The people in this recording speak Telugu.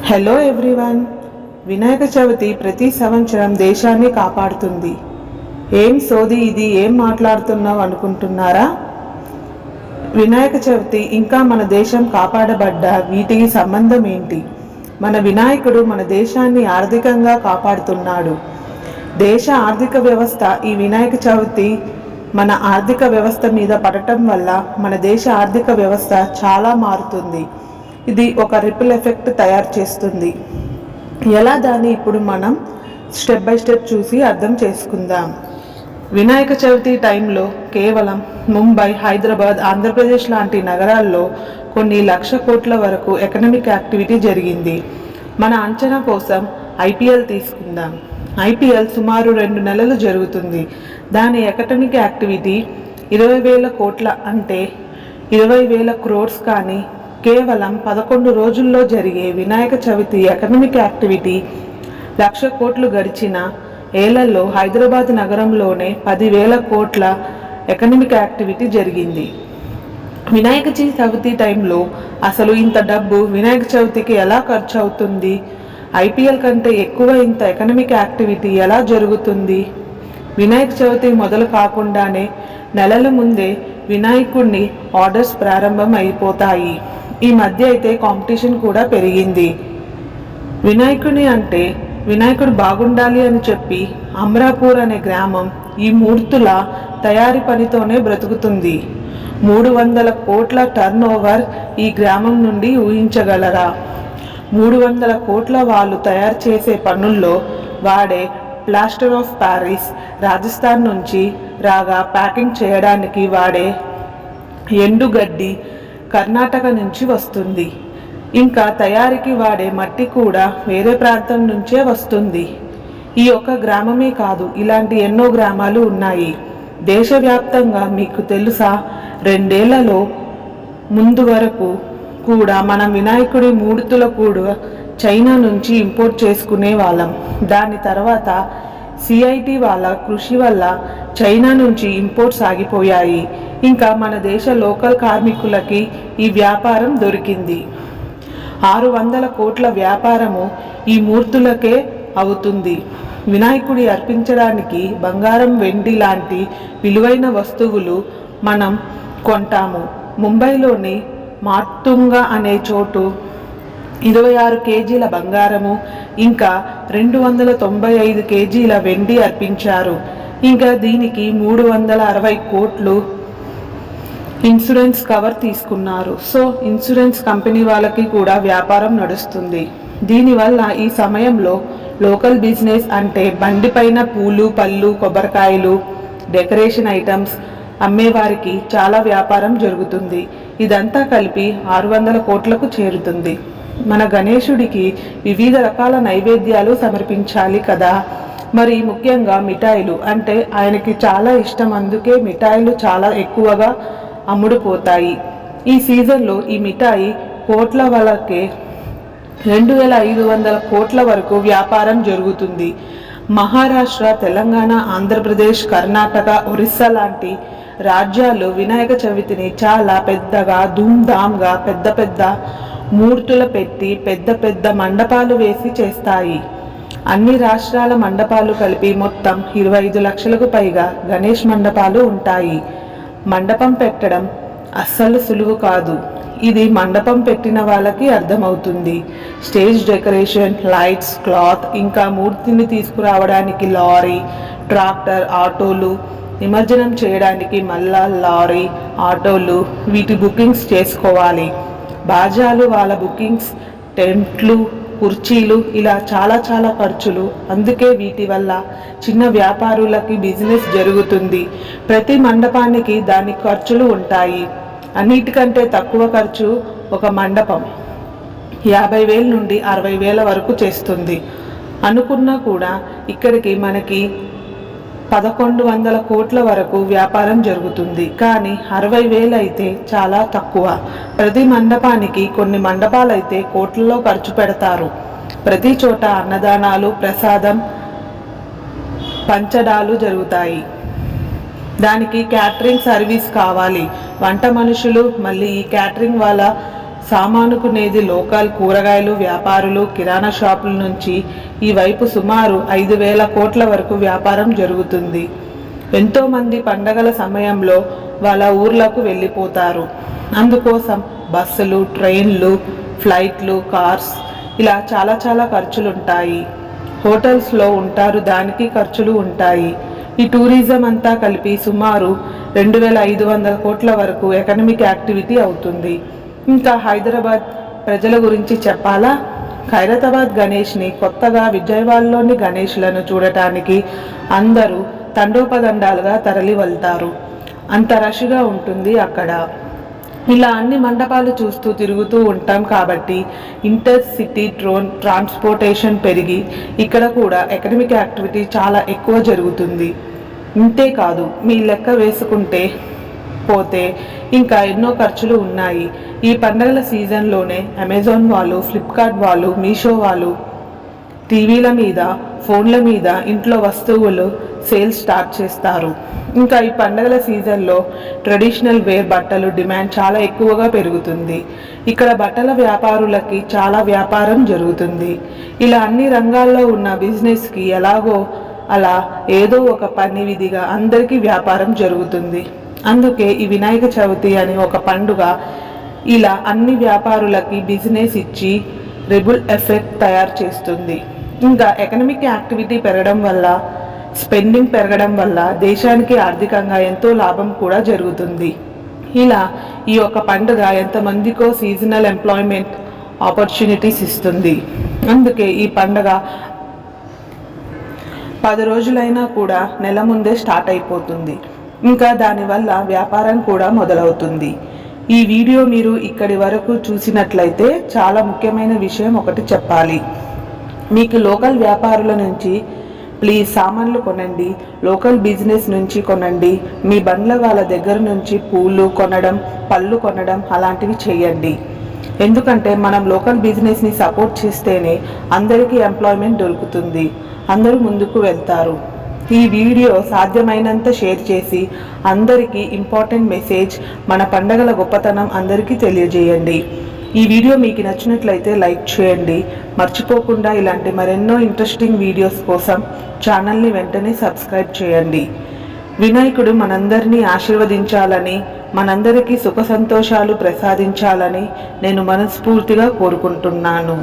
Hello everyone. వినాయక చవితి ప్రతి సంవత్సరం దేశాన్ని కాపాడుతుంది. ఏం సోది ఇది, ఏం మాట్లాడుతున్నావు అనుకుంటున్నారా? వినాయక చవితి ఇంకా మన దేశం కాపాడబడ్డ వీటికి సంబంధం ఏంటి? మన వినాయకుడు మన దేశాన్ని ఆర్థికంగా కాపాడుతున్నాడు. దేశ ఆర్థిక వ్యవస్థ ఈ వినాయక చవితి మన ఆర్థిక వ్యవస్థ మీద పడటం వల్ల మన దేశ ఆర్థిక వ్యవస్థ చాలా మారుతుంది. ఇది ఒక రిపుల్ ఎఫెక్ట్ తయారు చేస్తుంది. ఎలా దాన్ని ఇప్పుడు మనం స్టెప్ బై స్టెప్ చూసి అర్థం చేసుకుందాం. వినాయక చవితి టైంలో కేవలం ముంబై, హైదరాబాద్, ఆంధ్రప్రదేశ్ లాంటి నగరాల్లో కొన్ని లక్ష కోట్ల వరకు ఎకనామిక్ యాక్టివిటీ జరిగింది. మన అంచనా కోసం ఐపీఎల్ తీసుకుందాం. ఐపీఎల్ సుమారు 2 నెలలు జరుగుతుంది. దాని ఎకనామిక్ యాక్టివిటీ 20,000 కోట్ల, అంటే 20,000 crores. కానీ కేవలం 11 రోజుల్లో జరిగే వినాయక చవితి ఎకనామిక్ యాక్టివిటీ 1,00,000 కోట్లు. గడిచిన ఏళ్లలో హైదరాబాద్ నగరంలోనే 10,000 కోట్ల ఎకనామిక్ యాక్టివిటీ జరిగింది. వినాయక చవితి టైంలో అసలు ఇంత డబ్బు వినాయక చవితికి ఎలా ఖర్చు అవుతుంది? ఐపీఎల్ కంటే ఎక్కువ ఇంత ఎకనామిక్ యాక్టివిటీ ఎలా జరుగుతుంది? వినాయక చవితి మొదలు కాకుండానే నెలల ముందే వినాయకుడిని ఆర్డర్స్ ప్రారంభం అయిపోతాయి. ఈ మధ్య అయితే కాంపిటీషన్ కూడా పెరిగింది. వినాయకుడు బాగుండాలి అని చెప్పి అమరాపూర్ అనే గ్రామం ఈ మూర్తుల తయారీ పనితోనే బ్రతుకుతుంది. 300 కోట్ల టర్న్ ఓవర్ ఈ గ్రామం నుండి ఊహించగలరా? 300 కోట్ల వాళ్ళు తయారు చేసే పనుల్లో వాడే ప్లాస్టర్ ఆఫ్ ప్యారిస్ రాజస్థాన్ నుంచి రాగా, ప్యాకింగ్ చేయడానికి వాడే ఎండుగడ్డి కర్ణాటక నుంచి వస్తుంది. ఇంకా తయారీకి వాడే మట్టి కూడా వేరే ప్రాంతం నుంచే వస్తుంది. ఈ ఒక్క గ్రామమే కాదు, ఇలాంటి ఎన్నో గ్రామాలు ఉన్నాయి దేశవ్యాప్తంగా. మీకు తెలుసా, 2 ఏళ్లలో ముందు వరకు కూడా మనం వినాయకుడి మూర్తుల కూడా చైనా నుంచి ఇంపోర్ట్ చేసుకునే వాళ్ళం. దాని తర్వాత సిఐటి వాళ్ళ కృషి వల్ల చైనా నుంచి ఇంపోర్ట్స్ ఆగిపోయాయి. ఇంకా మన దేశ లోకల్ కార్మికులకి ఈ వ్యాపారం దొరికింది. 600 కోట్ల వ్యాపారము ఈ మూర్తులకే అవుతుంది. వినాయకుడి అర్పించడానికి బంగారం, వెండి లాంటి విలువైన వస్తువులు మనం కొంటాము. ముంబైలోని మార్తుంగా అనే చోటు 26 కేజీల బంగారము, ఇంకా 295 కేజీల వెండి అర్పించారు. ఇంకా దీనికి 360 కోట్లు ఇన్సూరెన్స్ కవర్ తీసుకున్నారు. సో ఇన్సూరెన్స్ కంపెనీ వాళ్ళకి కూడా వ్యాపారం నడుస్తుంది. దీనివల్ల ఈ సమయంలో లోకల్ బిజినెస్, అంటే బండిపైన పూలు, పళ్ళు, కొబ్బరికాయలు, డెకరేషన్ ఐటమ్స్ అమ్మేవారికి చాలా వ్యాపారం జరుగుతుంది. ఇదంతా కలిపి 600 కోట్లకు చేరుతుంది. మన గణేశుడికి వివిధ రకాల నైవేద్యాలు సమర్పించాలి కదా. మరి ముఖ్యంగా మిఠాయిలు అంటే ఆయనకి చాలా ఇష్టం. అందుకే మిఠాయిలు చాలా ఎక్కువగా అమ్ముడుపోతాయి. ఈ సీజన్లో ఈ మిఠాయి కోట్ల వరకే 2,500 కోట్ల వరకు వ్యాపారం జరుగుతుంది. మహారాష్ట్ర, తెలంగాణ, ఆంధ్రప్రదేశ్, కర్ణాటక, ఒరిస్సా లాంటి రాజ్యాలు వినాయక చవితిని చాలా పెద్దగా, ధూమ్ధామ్గా, పెద్ద పెద్ద మూర్తులు పెట్టి పెద్ద పెద్ద మండపాలు వేసి చేస్తాయి. అన్ని రాష్ట్రాల మండపాలు కలిపి మొత్తం 25 లక్షలకు పైగా గణేష్ మండపాలు ఉంటాయి. మండపం పెట్టడం అస్సలు సులువు కాదు. ఇది మండపం పెట్టిన వాళ్ళకి అర్థమవుతుంది. స్టేజ్ డెకరేషన్, లైట్స్, క్లాత్, ఇంకా మూర్తిని తీసుకురావడానికి లారీ, ట్రాక్టర్, ఆటోలు, నిమజ్జనం చేయడానికి మళ్ళా లారీ, ఆటోలు, వీటి బుకింగ్స్ చేసుకోవాలి. బాజాలు వాళ్ళ బుకింగ్స్, టెంట్లు, కుర్చీలు, ఇలా చాలా చాలా ఖర్చులు. అందుకే వీటి వల్ల చిన్న వ్యాపారులకి బిజినెస్ జరుగుతుంది. ప్రతి మండపానికి దాని ఖర్చులు ఉంటాయి. అన్నిటికంటే తక్కువ ఖర్చు ఒక మండపం 50,000 నుండి 60,000 వరకు చేస్తుంది. అనుకున్నా కూడా ఇక్కడికి మనకి 1,100 కోట్ల వరకు వ్యాపారం జరుగుతుంది. కానీ 60,000 అయితే చాలా తక్కువ. ప్రతి మండపానికి, కొన్ని మండపాలైతే కోట్లలో ఖర్చు పెడతారు. ప్రతి చోట అన్నదానాలు, ప్రసాదం పంచడాలు జరుగుతాయి. దానికి క్యాటరింగ్ సర్వీస్ కావాలి, వంట మనుషులు, మళ్ళీ ఈ క్యాటరింగ్ వాళ్ళ సామానుకునేది లోకల్ కూరగాయలు వ్యాపారులు కిరాణా షాపుల నుంచి ఈ వైపు సుమారు 5,000 కోట్ల వరకు వ్యాపారం జరుగుతుంది. ఎంతోమంది పండగల సమయంలో వాళ్ళ ఊర్లకు వెళ్ళిపోతారు. అందుకోసం బస్సులు, ట్రైన్లు, ఫ్లైట్లు, కార్స్ ఇలా చాలా ఖర్చులుంటాయి. హోటల్స్లో ఉంటారు, దానికి ఖర్చులు ఉంటాయి. ఈ టూరిజం అంతా కలిపి సుమారు 2,500 కోట్ల వరకు ఎకనామిక్ యాక్టివిటీ అవుతుంది. ఇంకా హైదరాబాద్ ప్రజల గురించి చెప్పాలా? ఖైరతాబాద్ గణేష్ని కొత్తగా విజయవాడలోని గణేష్లను చూడటానికి అందరూ తండోపదండాలుగా తరలి వెళ్తారు. అంత రష్గా ఉంటుంది అక్కడ. ఇలా అన్ని మండపాలు చూస్తూ తిరుగుతూ ఉంటాం కాబట్టి ఇంటర్ సిటీ ట్రాన్స్పోర్టేషన్ పెరిగి ఇక్కడ కూడా ఎకనామిక్ యాక్టివిటీ చాలా ఎక్కువ జరుగుతుంది. ఇంతేకాదు, మీ లెక్క వేసుకుంటే పోతే ఇంకా ఎన్నో ఖర్చులు ఉన్నాయి. ఈ పండుగల సీజన్లోనే అమెజాన్ వాళ్ళు, ఫ్లిప్కార్ట్ వాళ్ళు, మీషో వాళ్ళు టీవీల మీద, ఫోన్ల మీద ఇంట్లో వస్తువులు సేల్స్ స్టార్ట్ చేస్తారు. ఇంకా ఈ పండుగల సీజన్లో ట్రెడిషనల్ వేర్ బట్టలు డిమాండ్ చాలా ఎక్కువగా పెరుగుతుంది. ఇక్కడ బట్టల వ్యాపారులకి చాలా వ్యాపారం జరుగుతుంది. ఇలా అన్ని రంగాల్లో ఉన్న బిజినెస్కి ఎలాగో అలా ఏదో ఒక పని విధిగా అందరికీ వ్యాపారం జరుగుతుంది. అందుకే ఈ వినాయక చవితి అని ఒక పండుగ ఇలా అన్ని వ్యాపారులకి బిజినెస్ ఇచ్చి రిబుల్ ఎఫెక్ట్ తయారు చేస్తుంది. ఇంకా ఎకనామిక్ యాక్టివిటీ పెరగడం వల్ల, స్పెండింగ్ పెరగడం వల్ల దేశానికి ఆర్థికంగా ఎంతో లాభం కూడా జరుగుతుంది. ఇలా ఈ యొక్క పండుగ ఎంతమందికో సీజనల్ ఎంప్లాయ్మెంట్ ఆపర్చునిటీస్ ఇస్తుంది. అందుకే ఈ పండుగ 10 రోజులైనా కూడా నెల ముందే స్టార్ట్ అయిపోతుంది. ఇంకా దానివల్ల వ్యాపారం కూడా మొదలవుతుంది. ఈ వీడియో మీరు ఇక్కడి వరకు చూసినట్లయితే చాలా ముఖ్యమైన విషయం ఒకటి చెప్పాలి. మీకు లోకల్ వ్యాపారుల నుంచి ప్లీజ్ సామాన్లు కొనండి, లోకల్ బిజినెస్ నుంచి కొనండి. మీ బండ్ల వాళ్ళ దగ్గర నుంచి పూలు కొనడం, పళ్ళు కొనడం అలాంటివి చేయండి. ఎందుకంటే మనం లోకల్ బిజినెస్ని సపోర్ట్ చేస్తేనే అందరికీ ఎంప్లాయ్మెంట్ దొరుకుతుంది, అందరూ ముందుకు వెళ్తారు. ఈ వీడియో సాధ్యమైనంత షేర్ చేసి అందరికీ ఇంపార్టెంట్ మెసేజ్, మన పండగల గొప్పతనం అందరికీ తెలియజేయండి. ఈ వీడియో మీకు నచ్చినట్లయితే లైక్ చేయండి. మర్చిపోకుండా ఇలాంటి మరెన్నో ఇంట్రెస్టింగ్ వీడియోస్ కోసం ఛానల్ని వెంటనే సబ్స్క్రైబ్ చేయండి. వినాయకుడు మనందరినీ ఆశీర్వదించాలని, మనందరికీ సుఖ సంతోషాలు ప్రసాదించాలని నేను మనస్ఫూర్తిగా కోరుకుంటున్నాను.